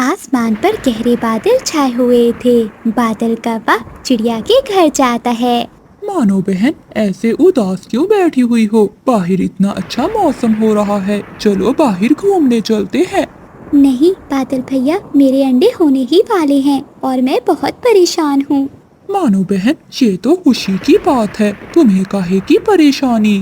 आसमान पर गहरे बादल छाए हुए थे। बादल कौवा चिड़िया के घर जाता है। मानो बहन, ऐसे उदास क्यों बैठी हुई हो? बाहर इतना अच्छा मौसम हो रहा है, चलो बाहर घूमने चलते हैं। नहीं बादल भैया, मेरे अंडे होने ही वाले हैं और मैं बहुत परेशान हूँ। मानो बहन, ये तो खुशी की बात है, तुम्हें काहे की परेशानी?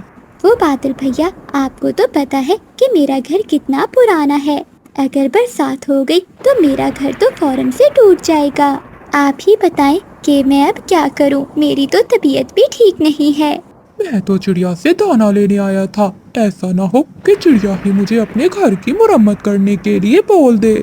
वो बादल भैया, आपको तो पता है कि मेरा घर कितना पुराना है। अगर बरसात हो गई तो मेरा घर तो फौरन से टूट जाएगा। आप ही बताएं कि मैं अब क्या करूं? मेरी तो तबीयत भी ठीक नहीं है। मैं तो चिड़िया से दाना लेने आया था। ऐसा ना हो कि चिड़िया ही मुझे अपने घर की मुरम्मत करने के लिए बोल दे।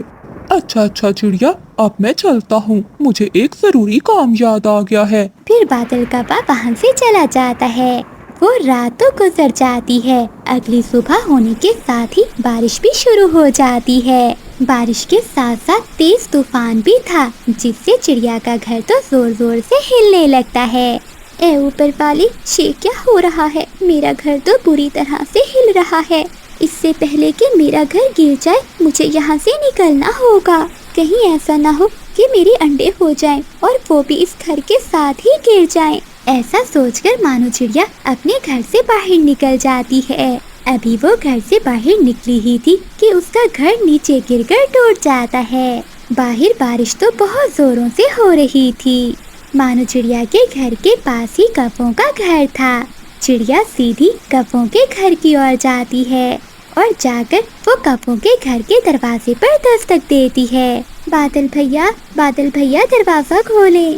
अच्छा चिड़िया, अब मैं चलता हूँ, मुझे एक जरूरी काम याद आ गया है। फिर बादल कौवा वहाँ से चला जाता है। वो रात तो गुजर जाती है। अगली सुबह होने के साथ ही बारिश भी शुरू हो जाती है। बारिश के साथ साथ तेज तूफान भी था, जिससे चिड़िया का घर तो जोर जोर से हिलने लगता है। ए ऊपर वाली, ये क्या हो रहा है? मेरा घर तो बुरी तरह से हिल रहा है। इससे पहले कि मेरा घर गिर जाए, मुझे यहाँ से निकलना होगा। कहीं ऐसा ना हो कि मेरे अंडे हो जाएं और वो भी इस घर के साथ ही गिर जाएं। ऐसा सोचकर मानो चिड़िया अपने घर से बाहर निकल जाती है। अभी वो घर से बाहर निकली ही थी कि उसका घर नीचे गिरकर टूट जाता है। बाहर बारिश तो बहुत जोरों से हो रही थी। मानो चिड़िया के घर के पास ही कौवों का घर था। चिड़िया सीधी कौवों के घर की ओर जाती है और जाकर वो कौवों के घर के दरवाजे पर दस्तक देती है। बादल भैया दरवाजा खोले।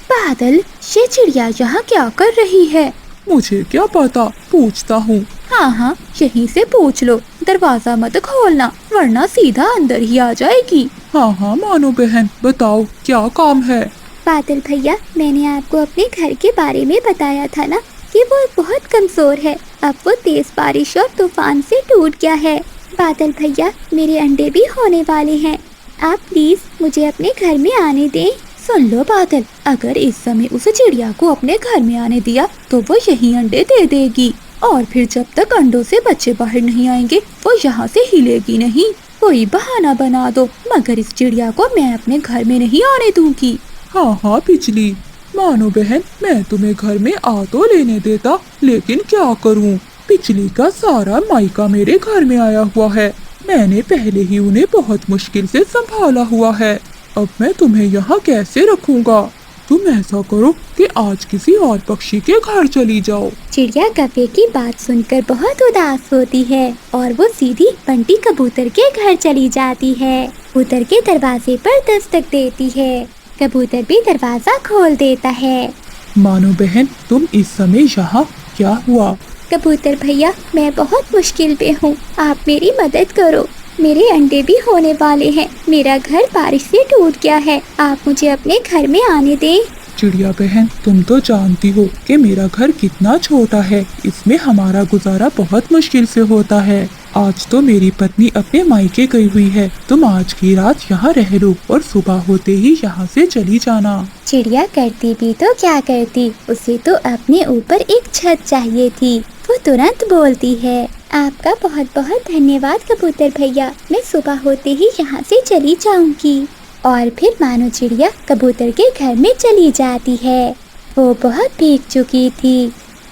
बादल, ये चिड़िया यहाँ क्या कर रही है? मुझे क्या पता, पूछता हूँ। हाँ, यहीं से पूछ लो। दरवाजा मत खोलना, वरना सीधा अंदर ही आ जाएगी। हाँ मानो बहन, बताओ क्या काम है? बादल भैया, मैंने आपको अपने घर के बारे में बताया था ना कि वो बहुत कमजोर है। अब वो तेज बारिश और तूफान से टूट गया है। बादल भैया, मेरे अंडे भी होने वाले हैं। आप प्लीज मुझे अपने घर में आने दें। सुन लो बादल, अगर इस समय उस चिड़िया को अपने घर में आने दिया तो वो यही अंडे दे देगी, और फिर जब तक अंडों से बच्चे बाहर नहीं आएंगे वो यहाँ से हिलेगी नहीं। कोई बहाना बना दो, मगर इस चिड़िया को मैं अपने घर में नहीं आने दूंगी। हाँ पिछली। मानो बहन, मैं तुम्हें घर में आ तो लेने देता, लेकिन क्या करूँ? पिछली का सारा मायका मेरे घर में आया हुआ है। मैंने पहले ही उन्हें बहुत मुश्किल से संभाला हुआ है। अब मैं तुम्हें यहाँ कैसे रखूँगा? तुम ऐसा करो कि आज किसी और पक्षी के घर चली जाओ। चिड़िया कौवे की बात सुनकर बहुत उदास होती है और वो सीधी बंटी कबूतर के घर चली जाती है। कबूतर के दरवाजे पर दस्तक देती है। कबूतर भी दरवाजा खोल देता है। मानो बहन, तुम इस समय यहाँ? क्या हुआ? कबूतर भैया, मैं बहुत मुश्किल पे हूँ, आप मेरी मदद करो। मेरे अंडे भी होने वाले हैं। मेरा घर बारिश से टूट गया है। आप मुझे अपने घर में आने दें। चिड़िया बहन, तुम तो जानती हो कि मेरा घर कितना छोटा है। इसमें हमारा गुजारा बहुत मुश्किल से होता है। आज तो मेरी पत्नी अपने मायके गई हुई है। तुम आज की रात यहाँ रह लो और सुबह होते ही यहाँ से चली जाना। चिड़िया करती भी तो क्या करती, उसे तो अपने ऊपर एक छत चाहिए थी। वो तुरंत बोलती है, आपका बहुत बहुत धन्यवाद कबूतर भैया, मैं सुबह होते ही यहाँ से चली जाऊंगी। और फिर मानो चिड़िया कबूतर के घर में चली जाती है। वो बहुत भीग चुकी थी।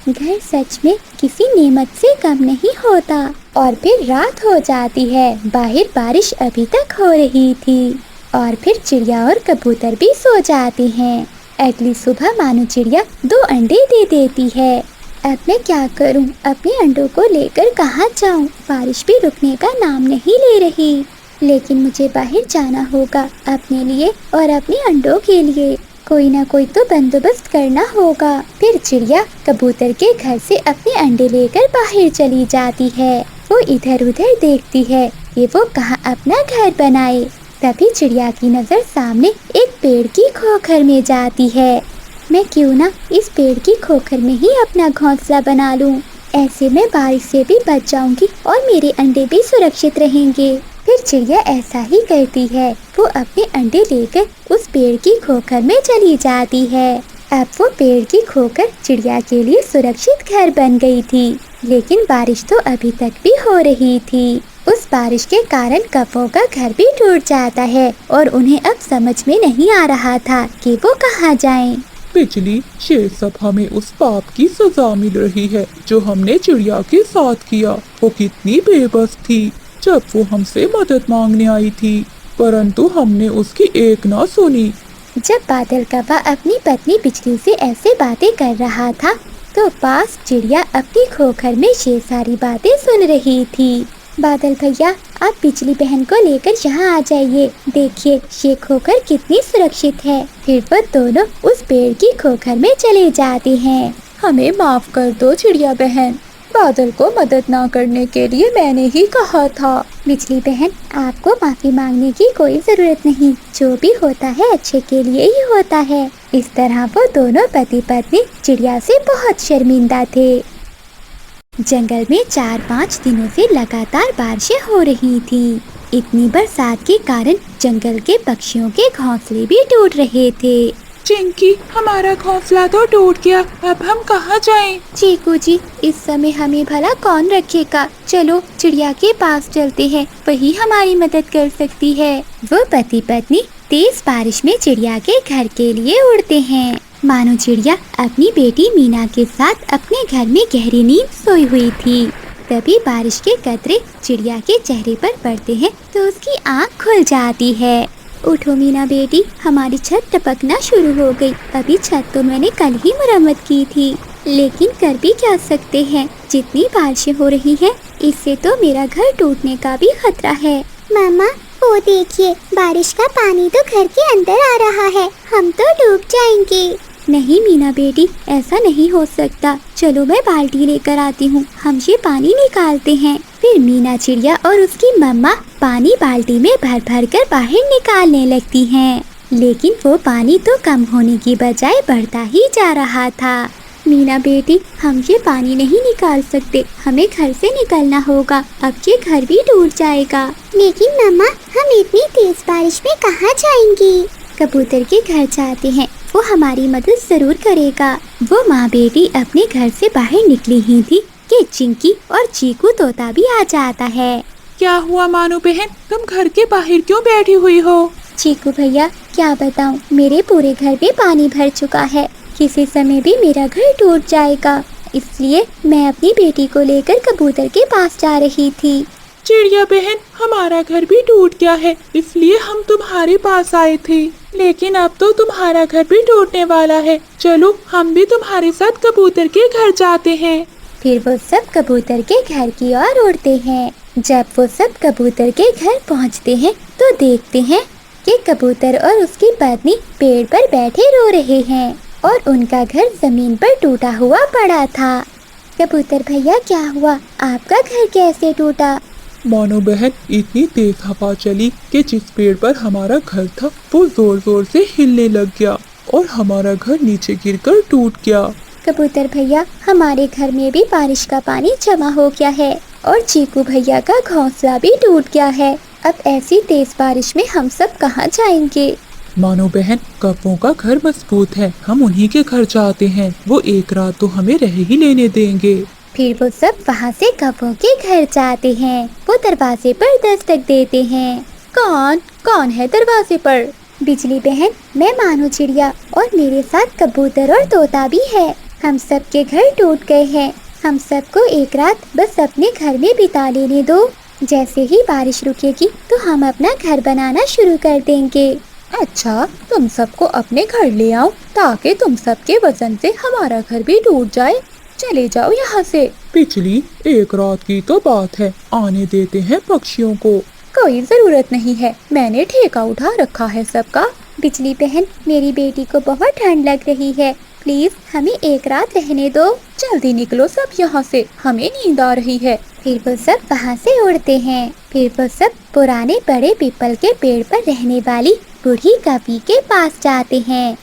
घर सच में किसी नेमत से कम नहीं होता। और फिर रात हो जाती है। बाहर बारिश अभी तक हो रही थी और फिर चिड़िया और कबूतर भी सो जाते हैं। अगली सुबह मानो चिड़िया 2 अंडे दे देती है। अब मैं क्या करूं? अपने अंडों को लेकर कहाँ जाऊं? बारिश भी रुकने का नाम नहीं ले रही। लेकिन मुझे बाहर जाना होगा अपने लिए और अपने अंडों के लिए। कोई ना कोई तो बंदोबस्त करना होगा। फिर चिड़िया कबूतर के घर से अपने अंडे लेकर बाहर चली जाती है। वो इधर उधर देखती है कि वो कहाँ अपना घर बनाए। तभी चिड़िया की नजर सामने एक पेड़ की खोखर में जाती है। मैं क्यों ना इस पेड़ की खोखर में ही अपना घोंसला बना लूं। ऐसे में बारिश से भी बच जाऊंगी और मेरे अंडे भी सुरक्षित रहेंगे। फिर चिड़िया ऐसा ही करती है। वो अपने अंडे लेकर उस पेड़ की खोखर में चली जाती है। अब वो पेड़ की खोखर चिड़िया के लिए सुरक्षित घर बन गई थी। लेकिन बारिश तो अभी तक भी हो रही थी। उस बारिश के कारण कौवों का घर भी टूट जाता है और उन्हें अब समझ में नहीं आ रहा था कि वो कहाँ जाएं। बिजली, ये सब हमें उस पाप की सजा मिल रही है जो हमने चिड़िया के साथ किया। वो कितनी बेबस थी जब वो हमसे मदद मांगने आई थी, परंतु हमने उसकी एक ना सुनी। जब बादल कौवा अपनी पत्नी बिजली से ऐसे बातें कर रहा था तो पास चिड़िया अपनी खोखर में ये सारी बातें सुन रही थी। बादल भैया, आप बिजली बहन को लेकर यहाँ आ जाइए। देखिए ये खोखर कितनी सुरक्षित है। फिर वो दोनों उस पेड़ की खोखर में चले जाते हैं। हमें माफ कर दो चिड़िया बहन, बादल को मदद ना करने के लिए मैंने ही कहा था। बिजली बहन, आपको माफी मांगने की कोई जरूरत नहीं। जो भी होता है अच्छे के लिए ही होता है। इस तरह वो दोनों पति पत्नी चिड़िया से बहुत शर्मिंदा थे। जंगल में 4-5 दिनों से लगातार बारिशें हो रही थी। इतनी बरसात के कारण जंगल के पक्षियों के घोंसले भी टूट रहे थे। चिंकी, हमारा घोंसला तो टूट गया, अब हम कहाँ जाएं? चीकू जी, इस समय हमें भला कौन रखेगा? चलो चिड़िया के पास चलते हैं, वही हमारी मदद कर सकती है। वो पति पत्नी तेज बारिश में चिड़िया के घर के लिए उड़ते हैं। मानो चिड़िया अपनी बेटी मीना के साथ अपने घर में गहरी नींद सोई हुई थी। तभी बारिश के कतरे चिड़िया के चेहरे पर पड़ते हैं तो उसकी आँख खुल जाती है। उठो मीना बेटी, हमारी छत टपकना शुरू हो गई। अभी छत तो मैंने कल ही मरम्मत की थी, लेकिन कर भी क्या सकते हैं। जितनी बारिशें हो रही हैं, इससे तो मेरा घर टूटने का भी खतरा है। मामा, वो देखिए, बारिश का पानी तो घर के अंदर आ रहा है। हम तो डूब जाएंगे। नहीं मीना बेटी, ऐसा नहीं हो सकता। चलो मैं बाल्टी लेकर आती हूँ, हम ये पानी निकालते हैं। फिर मीना चिड़िया और उसकी मम्मा पानी बाल्टी में भर भर कर बाहर निकालने लगती हैं। लेकिन वो पानी तो कम होने की बजाय बढ़ता ही जा रहा था। मीना बेटी, हम ये पानी नहीं निकाल सकते, हमें घर से निकलना होगा। अब ये घर भी टूट जाएगा। लेकिन मामा, हम इतनी तेज बारिश में कहाँ जाएंगी? कबूतर के घर जाते हैं, वो हमारी मदद जरूर करेगा। वो माँ बेटी अपने घर से बाहर निकली ही थी कि चिंकी और चीकू तोता भी आ जाता है। क्या हुआ मानो बहन, तुम घर के बाहर क्यों बैठी हुई हो? चीकू भैया, क्या बताऊँ, मेरे पूरे घर में पानी भर चुका है। किसी समय भी मेरा घर टूट जाएगा, इसलिए मैं अपनी बेटी को लेकर कबूतर के पास जा रही थी। चिड़िया बहन, हमारा घर भी टूट गया है, इसलिए हम तुम्हारे पास आए थे। लेकिन अब तो तुम्हारा घर भी टूटने वाला है। चलो हम भी तुम्हारे साथ कबूतर के घर जाते हैं। फिर वो सब कबूतर के घर की ओर उड़ते हैं। जब वो सब कबूतर के घर पहुंचते हैं तो देखते हैं कि कबूतर और उसकी पत्नी पेड़ पर बैठे रो रहे हैं और उनका घर जमीन पर टूटा हुआ पड़ा था। कबूतर भैया, क्या हुआ? आपका घर कैसे टूटा? मानो बहन, इतनी तेज हवा चली कि जिस पेड़ पर हमारा घर था वो जोर जोर से हिलने लग गया और हमारा घर नीचे गिरकर टूट गया। कबूतर भैया, हमारे घर में भी बारिश का पानी जमा हो गया है और चीकू भैया का घोंसला भी टूट गया है। अब ऐसी तेज बारिश में हम सब कहाँ जाएंगे? मानो बहन, कौवों का घर मजबूत है, हम उन्हीं के घर जाते हैं। वो एक रात तो हमें रह ही लेने देंगे। फिर वो सब वहाँ से कौवों के घर जाते हैं। वो दरवाजे पर दस्तक देते हैं। कौन है दरवाजे पर? बिजली बहन, मैं मानो चिड़िया और मेरे साथ कबूतर और तोता भी है। हम सब के घर टूट गए हैं। हम सबको एक रात बस अपने घर में बिता लेने दो। जैसे ही बारिश रुकेगी तो हम अपना घर बनाना शुरू कर देंगे। अच्छा, तुम सबको अपने घर ले आओ ताकि तुम सबके वजन से हमारा घर भी टूट जाए। चले जाओ यहाँ से। पिछली एक रात की तो बात है, आने देते हैं पक्षियों को। कोई जरूरत नहीं है, मैंने ठेका उठा रखा है सबका। बिजली बहन, मेरी बेटी को बहुत ठंड लग रही है, प्लीज हमें एक रात रहने दो। जल्दी निकलो सब यहाँ से, हमें नींद आ रही है। फिर वो सब वहाँ से उड़ते हैं। फिर वो सब पुराने बड़े पीपल के पेड़ पर रहने वाली बूढ़ी कौवी के पास जाते हैं।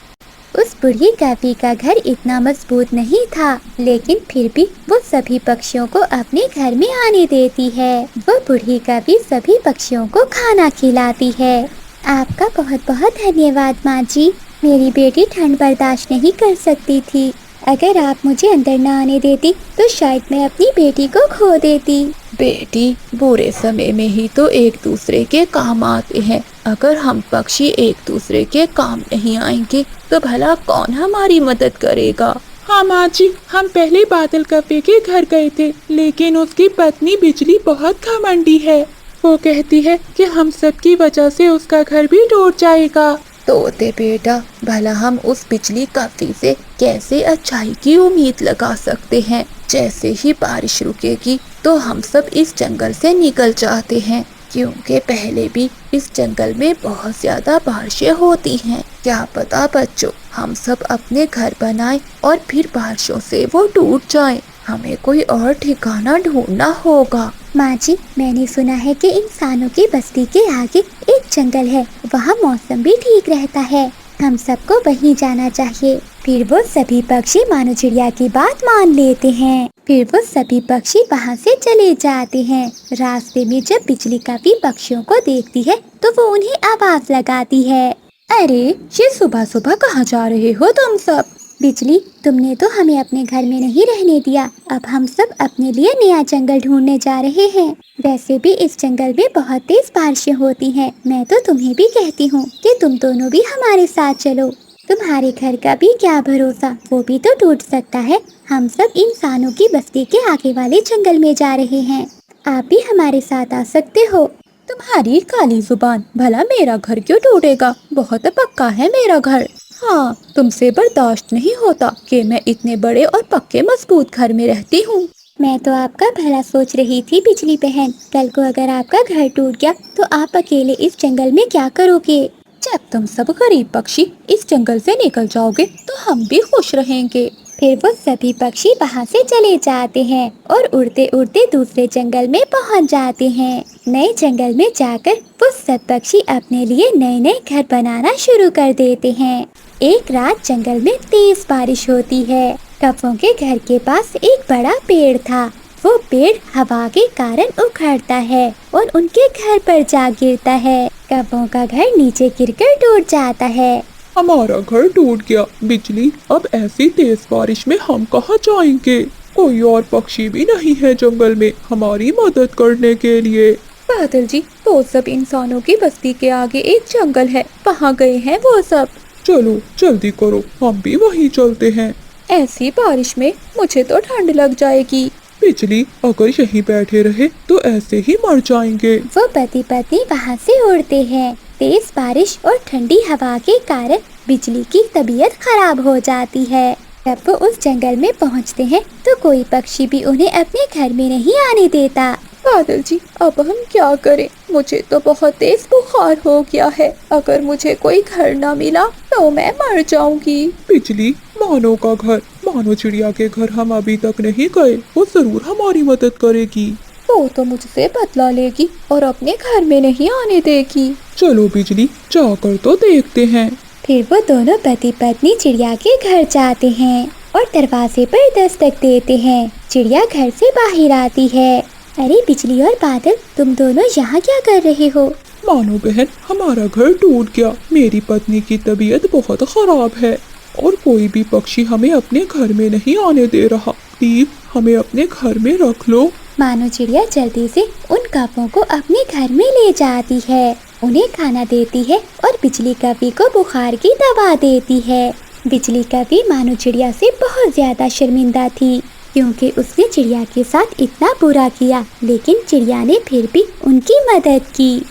उस बूढ़ी कौवी का घर इतना मजबूत नहीं था, लेकिन फिर भी वो सभी पक्षियों को अपने घर में आने देती है। वो बूढ़ी कौवी सभी पक्षियों को खाना खिलाती है। आपका बहुत बहुत धन्यवाद माँ जी। मेरी बेटी ठंड बर्दाश्त नहीं कर सकती थी अगर आप मुझे अंदर ना आने देती तो शायद मैं अपनी बेटी को खो देती। बेटी, बुरे समय में ही तो एक दूसरे के काम आते हैं। अगर हम पक्षी एक दूसरे के काम नहीं आएंगे तो भला कौन हमारी मदद करेगा। हाँ माँ जी, हम पहले बादल कप्पे के घर गए थे, लेकिन उसकी पत्नी बिजली बहुत घमंडी है। वो कहती है कि हम सब की वजह से उसका घर भी टूट जाएगा। तोते बेटा, भला हम उस बिजली कप्पी से कैसे अच्छाई की उम्मीद लगा सकते हैं। जैसे ही बारिश रुकेगी तो हम सब इस जंगल से निकल जाते हैं, क्योंकि पहले भी इस जंगल में बहुत ज्यादा बारिशें होती हैं। क्या पता बच्चों, हम सब अपने घर बनाएं और फिर बारिशों से वो टूट जाएं। हमें कोई और ठिकाना ढूंढना होगा। माँ जी, मैंने सुना है कि इंसानों की बस्ती के आगे एक जंगल है, वहाँ मौसम भी ठीक रहता है। हम सबको वहीं जाना चाहिए। फिर वो सभी पक्षी मानो चिड़िया की बात मान लेते हैं। फिर वो सभी पक्षी वहाँ से चले जाते हैं। रास्ते में जब बिजली कप्पी पक्षियों को देखती है तो वो उन्हें आवाज लगाती है। अरे, ये सुबह सुबह कहाँ जा रहे हो तुम सब? बिजली, तुमने तो हमें अपने घर में नहीं रहने दिया। अब हम सब अपने लिए नया जंगल ढूंढने जा रहे हैं। वैसे भी इस जंगल में बहुत तेज बारिशें होती हैं। मैं तो तुम्हें भी कहती हूँ कि तुम दोनों भी हमारे साथ चलो। तुम्हारे घर का भी क्या भरोसा, वो भी तो टूट सकता है। हम सब इंसानों की बस्ती के आगे वाले जंगल में जा रहे हैं। आप भी हमारे साथ आ सकते हो। तुम्हारी काली जुबान, भला मेरा घर क्यों टूटेगा? बहुत पक्का है मेरा घर। हाँ, तुमसे बर्दाश्त नहीं होता कि मैं इतने बड़े और पक्के मजबूत घर में रहती हूँ। मैं तो आपका भला सोच रही थी बिजली बहन। कल को अगर आपका घर टूट गया तो आप अकेले इस जंगल में क्या करोगे? जब तुम सब गरीब पक्षी इस जंगल से निकल जाओगे तो हम भी खुश रहेंगे। फिर वो सभी पक्षी वहाँ से चले जाते हैं और उड़ते उड़ते दूसरे जंगल में पहुँच जाते हैं। नए जंगल में जाकर वो सब पक्षी अपने लिए नए नए घर बनाना शुरू कर देते हैं। एक रात जंगल में तेज बारिश होती है। कप्पों के घर के पास एक बड़ा पेड़ था। वो पेड़ हवा के कारण उखड़ता है और उनके घर पर जा गिरता है। कप्पों का घर नीचे गिरकर टूट जाता है। हमारा घर टूट गया। बिजली, अब ऐसी तेज बारिश में हम कहाँ जाएंगे? कोई और पक्षी भी नहीं है जंगल में हमारी मदद करने के लिए। बादल जी, वो सब इंसानों की बस्ती के आगे एक जंगल है, वहाँ गए हैं वो सब। चलो जल्दी करो, हम भी वहीं चलते हैं। ऐसी बारिश में मुझे तो ठंड लग जाएगी। बिजली, अगर यहीं बैठे रहे तो ऐसे ही मर जाएंगे। वो पति पत्नी वहाँ से उड़ते हैं। तेज बारिश और ठंडी हवा के कारण बिजली की तबीयत खराब हो जाती है। जब वो उस जंगल में पहुँचते हैं तो कोई पक्षी भी उन्हें अपने घर में नहीं आने देता। बादल जी, अब हम क्या करें? मुझे तो बहुत तेज बुखार हो गया है। अगर मुझे कोई घर ना मिला तो मैं मर जाऊंगी। बिजली, मानो का घर, मानो चिड़िया के घर हम अभी तक नहीं गए। वो जरूर हमारी मदद करेगी। वो तो मुझसे बदला लेगी और अपने घर में नहीं आने देगी। चलो बिजली, जाकर तो देखते हैं। फिर वो दोनों पति पत्नी चिड़िया के घर जाते हैं और दरवाजे पर दस्तक देते हैं। चिड़िया घर से बाहर आती है। अरे बिजली और बादल, तुम दोनों यहाँ क्या कर रहे हो? मानो बहन, हमारा घर टूट गया। मेरी पत्नी की तबीयत बहुत खराब है और कोई भी पक्षी हमें अपने घर में नहीं आने दे रहा। प्लीज हमें अपने घर में रख लो। मानो चिड़िया जल्दी से उन कप्पों को अपने घर में ले जाती है, उन्हें खाना देती है और बिजली कप्पी को बुखार की दवा देती है। बिजली कप्पी मानो चिड़िया से बहुत ज्यादा शर्मिंदा थी, क्योंकि उसने चिड़िया के साथ इतना बुरा किया, लेकिन चिड़िया ने फिर भी उनकी मदद की।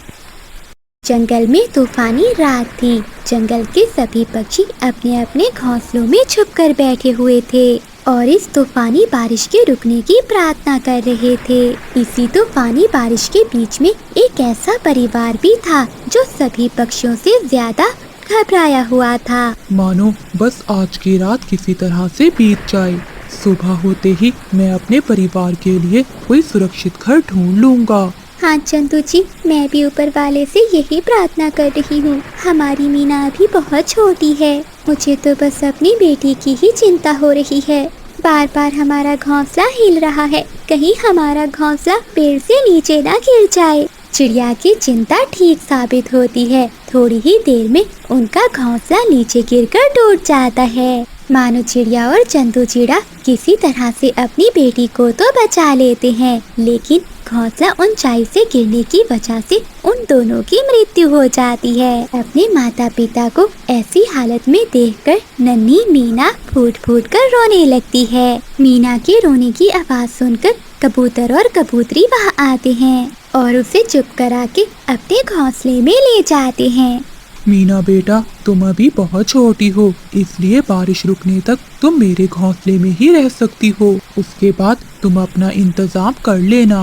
जंगल में तूफानी रात थी। जंगल के सभी पक्षी अपने अपने घोंसलों में छुपकर बैठे हुए थे और इस तूफानी बारिश के रुकने की प्रार्थना कर रहे थे। इसी तूफानी बारिश के बीच में एक ऐसा परिवार भी था जो सभी पक्षियों से ज्यादा घबराया हुआ था। मानो बस आज की रात किसी तरह से बीत जाए। सुबह होते ही मैं अपने परिवार के लिए कोई सुरक्षित घर ढूंढ लूंगा। हाँ चंदू जी, मैं भी ऊपर वाले से यही प्रार्थना कर रही हूँ। हमारी मीना अभी बहुत छोटी है। मुझे तो बस अपनी बेटी की ही चिंता हो रही है। बार बार हमारा घोंसला हिल रहा है, कहीं हमारा घोंसला पेड़ से नीचे ना गिर जाए। चिड़िया की चिंता ठीक साबित होती है। थोड़ी ही देर में उनका घोंसला नीचे गिरकर टूट जाता है। मानो चिड़िया और चंदू चिड़ा किसी तरह से अपनी बेटी को तो बचा लेते हैं, लेकिन घोंसला ऊंचाई से गिरने की वजह से उन दोनों की मृत्यु हो जाती है। अपने माता पिता को ऐसी हालत में देखकर नन्ही मीना फूट फूट कर रोने लगती है। मीना के रोने की आवाज सुनकर कबूतर और कबूतरी वहाँ आते हैं और उसे चुप करा के अपने घोंसले में ले जाते हैं। मीना बेटा, तुम अभी बहुत छोटी हो, इसलिए बारिश रुकने तक तुम मेरे घोंसले में ही रह सकती हो। उसके बाद तुम अपना इंतजाम कर लेना।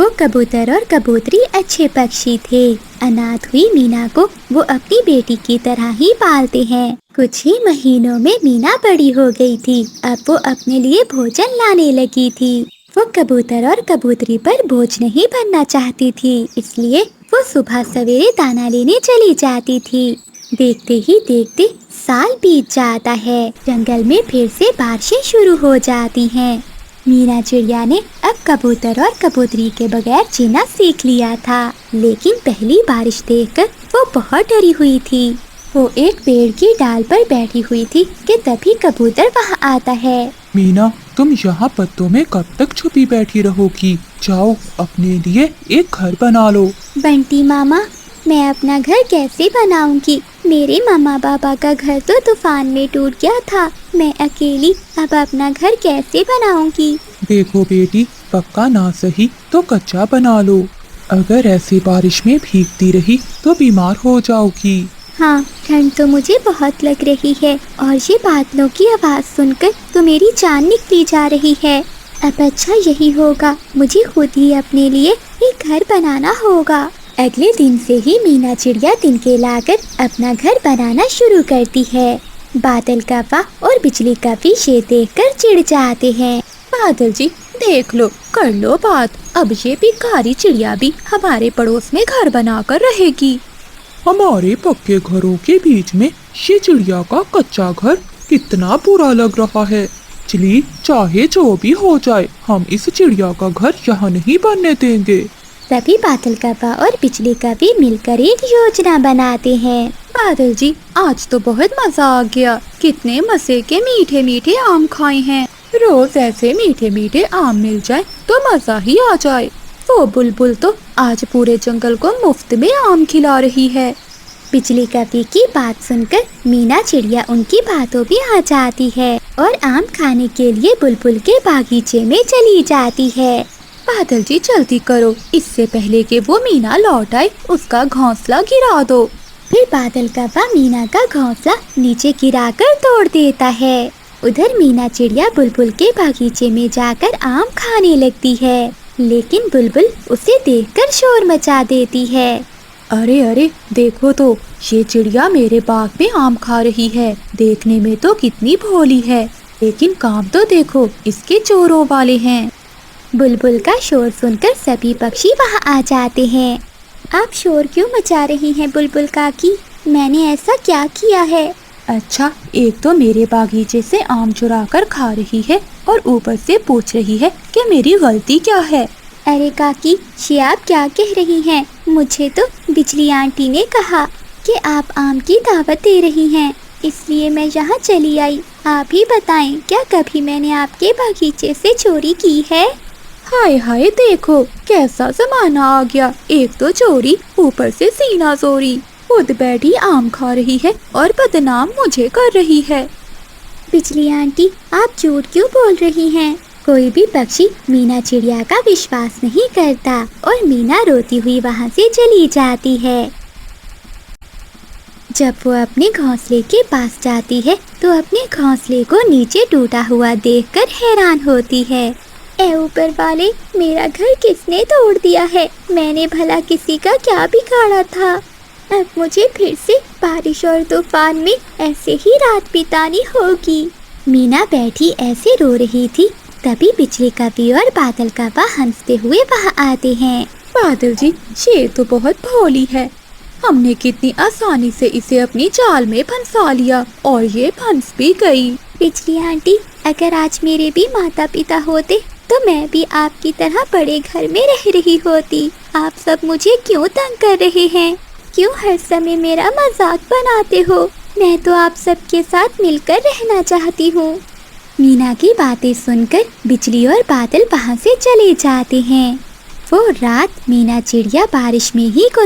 वो कबूतर और कबूतरी अच्छे पक्षी थे। अनाथ हुई मीना को वो अपनी बेटी की तरह ही पालते हैं। कुछ ही महीनों में मीना बड़ी हो गई थी। अब वो अपने लिए भोजन लाने लगी थी। वो कबूतर और कबूतरी पर बोझ नहीं बनना चाहती थी, इसलिए वो सुबह सवेरे दाना लेने चली जाती थी। देखते ही देखते साल बीत जाता है। जंगल में फिर से बारिशें शुरू हो जाती हैं। मीना चिड़िया ने अब कबूतर और कबूतरी के बगैर जीना सीख लिया था, लेकिन पहली बारिश देखकर वो बहुत डरी हुई थी। वो एक पेड़ की डाल पर बैठी हुई थी कि तभी कबूतर वहाँ आता है। मीना, तुम यहाँ पत्तों में कब तक छुपी बैठी रहोगी? जाओ, अपने लिए एक घर बना लो। बंटी मामा, मैं अपना घर कैसे बनाऊंगी? मेरे मामा पापा का घर तो तूफान में टूट गया था। मैं अकेली अब अपना घर कैसे बनाऊंगी? देखो बेटी, पक्का ना सही तो कच्चा बना लो। अगर ऐसी बारिश में भीगती रही तो बीमार हो जाओगी। हाँ, ठंड तो मुझे बहुत लग रही है और ये बादलों की आवाज़ सुनकर तो मेरी जान निकली जा रही है। अब अच्छा यही होगा, मुझे खुद ही अपने लिए एक घर बनाना होगा। अगले दिन से ही मीना चिड़िया तिनके लाकर अपना घर बनाना शुरू करती है। बादल कौवा और बिजली कौवी ये देखकर चिढ़ जाते हैं। बादल जी, देख लो, कर लो बात। अब ये भिखारी चिड़िया भी हमारे पड़ोस में घर बनाकर रहेगी। हमारे पक्के घरों के बीच में ये चिड़िया का कच्चा घर कितना बुरा लग रहा है। चलिए, चाहे जो भी हो जाए, हम इस चिड़िया का घर यहाँ नहीं बनने देंगे। तभी बादल कौवा और बिजली कौवी मिलकर एक योजना बनाते हैं। बादल जी, आज तो बहुत मजा आ गया। कितने मजे के मीठे मीठे आम खाए हैं। रोज ऐसे मीठे मीठे आम मिल जाए तो मजा ही आ जाए। वो बुलबुल तो आज पूरे जंगल को मुफ्त में आम खिला रही है। बिजली कौवी की बात सुनकर मीना चिड़िया उनकी बातों में आ जाती है और आम खाने के लिए बुलबुल के बागीचे में चली जाती है। बादल जी, जल्दी करो, इससे पहले कि वो मीना लौट आए उसका घोंसला गिरा दो। फिर बादल कौवा मीना का घोंसला नीचे गिराकर तोड़ देता है। उधर मीना चिड़िया बुलबुल के बागीचे में जाकर आम खाने लगती है, लेकिन बुलबुल उसे देखकर शोर मचा देती है। अरे अरे, देखो तो, ये चिड़िया मेरे बाग में आम खा रही है। देखने में तो कितनी भोली है, लेकिन काम तो देखो इसके चोरों वाले हैं। बुलबुल का शोर सुनकर सभी पक्षी वहाँ आ जाते हैं। आप शोर क्यों मचा रही हैं बुलबुल काकी? मैंने ऐसा क्या किया है? अच्छा, एक तो मेरे बागीचे से आम चुरा कर खा रही है और ऊपर से पूछ रही है कि मेरी गलती क्या है। अरे काकी, ये आप क्या कह रही हैं? मुझे तो बिजली आंटी ने कहा कि आप आम की दावत दे रही हैं, इसलिए मैं यहाँ चली आई। आप ही बताएं, क्या कभी मैंने आपके बागीचे से चोरी की है? हाय हाय, देखो कैसा जमाना आ गया। एक तो चोरी, ऊपर से सीना चोरी। खुद बैठी आम खा रही है और बदनाम मुझे कर रही है। बिजली आंटी, आप झूठ क्यों बोल रही हैं? कोई भी पक्षी मीना चिड़िया का विश्वास नहीं करता और मीना रोती हुई वहाँ से चली जाती है। जब वो अपने घोंसले के पास जाती है तो अपने घोंसले को नीचे टूटा हुआ देखकर हैरान होती है। ऐ ऊपर वाले, मेरा घर किसने तोड़ दिया है? मैंने भला किसी का क्या बिगाड़ा था? अब मुझे फिर से बारिश और तूफान में ऐसे ही रात बितानी होगी। मीना बैठी ऐसे रो रही थी, तभी बिजली कौवी और बादल कौवा हंसते हुए वहाँ आते हैं। बादल जी, ये तो बहुत भोली है। हमने कितनी आसानी से इसे अपनी जाल में फंसा लिया और ये फंस भी गई। बिजली आंटी, अगर आज मेरे भी माता पिता होते तो मैं भी आपकी तरह बड़े घर में रह रही होती। आप सब मुझे क्यों तंग कर रहे हैं? क्यों हर समय मेरा मजाक बनाते हो? मैं तो आप सबके साथ मिलकर रहना चाहती हूँ। मीना की बातें सुनकर बिजली और बादल वहाँ से चले जाते हैं। वो रात मीना चिड़िया बारिश में ही